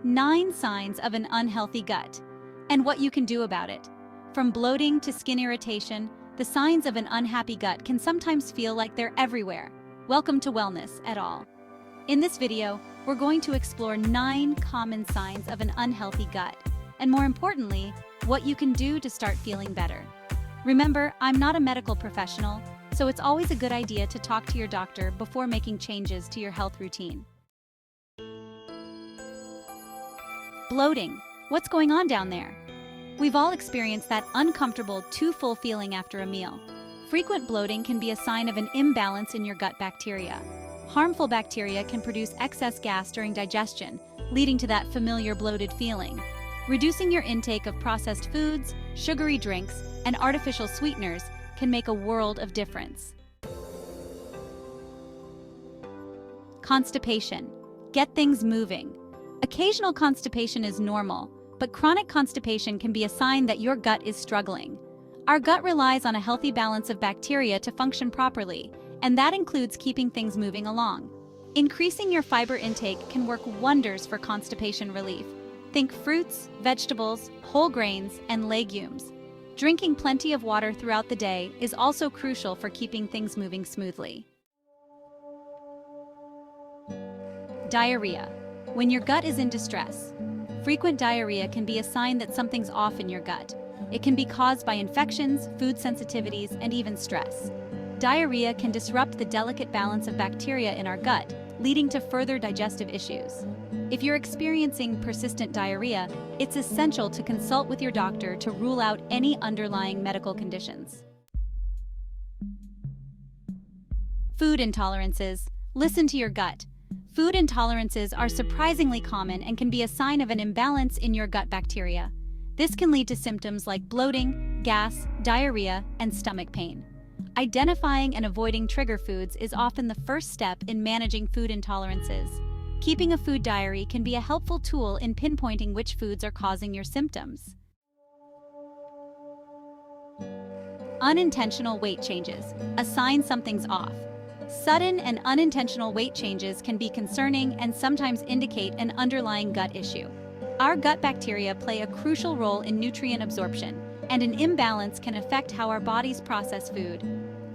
9 signs of an unhealthy gut, and what you can do about it. From bloating to skin irritation, the signs of an unhappy gut can sometimes feel like they're everywhere. Welcome to Wellness et al. In this video, we're going to explore 9 common signs of an unhealthy gut, and more importantly, what you can do to start feeling better. Remember, I'm not a medical professional, so it's always a good idea to talk to your doctor before making changes to your health routine. Bloating. What's going on down there? We've all experienced that uncomfortable, too full feeling after a meal. Frequent bloating can be a sign of an imbalance in your gut bacteria. Harmful bacteria can produce excess gas during digestion, leading to that familiar bloated feeling. Reducing your intake of processed foods, sugary drinks, and artificial sweeteners can make a world of difference. Constipation. Get things moving. Occasional constipation is normal, but chronic constipation can be a sign that your gut is struggling. Our gut relies on a healthy balance of bacteria to function properly, and that includes keeping things moving along. Increasing your fiber intake can work wonders for constipation relief. Think fruits, vegetables, whole grains, and legumes. Drinking plenty of water throughout the day is also crucial for keeping things moving smoothly. Diarrhea. When your gut is in distress, frequent diarrhea can be a sign that something's off in your gut. It can be caused by infections, food sensitivities, and even stress. Diarrhea can disrupt the delicate balance of bacteria in our gut, leading to further digestive issues. If you're experiencing persistent diarrhea, it's essential to consult with your doctor to rule out any underlying medical conditions. Food intolerances. Listen to your gut. Food intolerances are surprisingly common and can be a sign of an imbalance in your gut bacteria. This can lead to symptoms like bloating, gas, diarrhea, and stomach pain. Identifying and avoiding trigger foods is often the first step in managing food intolerances. Keeping a food diary can be a helpful tool in pinpointing which foods are causing your symptoms. Unintentional weight changes, a sign something's off. Sudden and unintentional weight changes can be concerning and sometimes indicate an underlying gut issue. Our gut bacteria play a crucial role in nutrient absorption, and an imbalance can affect how our bodies process food.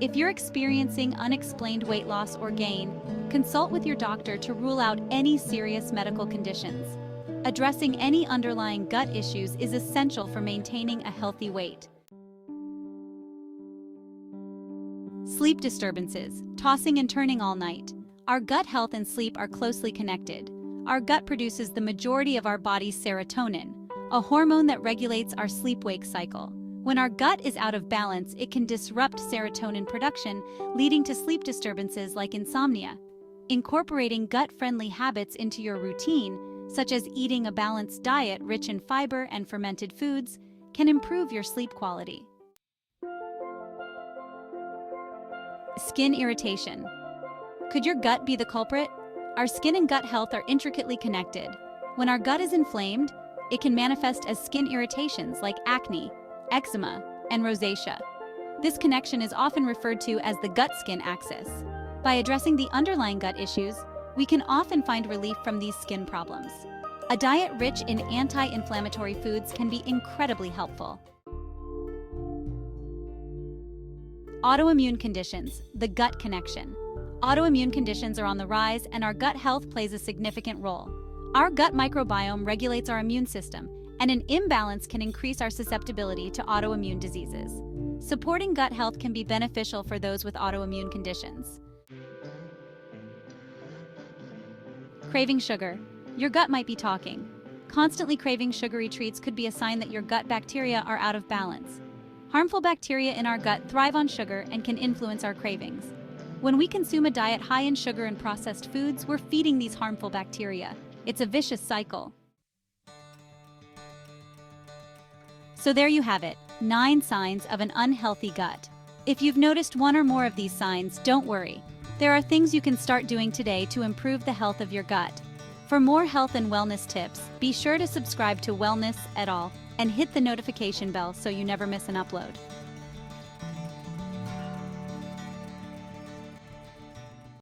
If you're experiencing unexplained weight loss or gain, consult with your doctor to rule out any serious medical conditions. Addressing any underlying gut issues is essential for maintaining a healthy weight. Sleep disturbances, tossing and turning all night. Our gut health and sleep are closely connected. Our gut produces the majority of our body's serotonin, a hormone that regulates our sleep-wake cycle. When our gut is out of balance, it can disrupt serotonin production, leading to sleep disturbances like insomnia. Incorporating gut-friendly habits into your routine, such as eating a balanced diet rich in fiber and fermented foods, can improve your sleep quality. Skin irritation. Could your gut be the culprit? Our skin and gut health are intricately connected. When our gut is inflamed, it can manifest as skin irritations like acne, eczema, and rosacea. This connection is often referred to as the gut-skin axis. By addressing the underlying gut issues, we can often find relief from these skin problems. A diet rich in anti-inflammatory foods can be incredibly helpful. Autoimmune conditions, the gut connection. Autoimmune conditions are on the rise, and our gut health plays a significant role. Our gut microbiome regulates our immune system, and an imbalance can increase our susceptibility to autoimmune diseases. Supporting gut health can be beneficial for those with autoimmune conditions. Craving sugar. Your gut might be talking. Constantly craving sugary treats could be a sign that your gut bacteria are out of balance. Harmful bacteria in our gut thrive on sugar and can influence our cravings. When we consume a diet high in sugar and processed foods, we're feeding these harmful bacteria. It's a vicious cycle. So there you have it, 9 signs of an unhealthy gut. If you've noticed one or more of these signs, don't worry. There are things you can start doing today to improve the health of your gut. For more health and wellness tips, be sure to subscribe to Wellness et al. And hit the notification bell so you never miss an upload.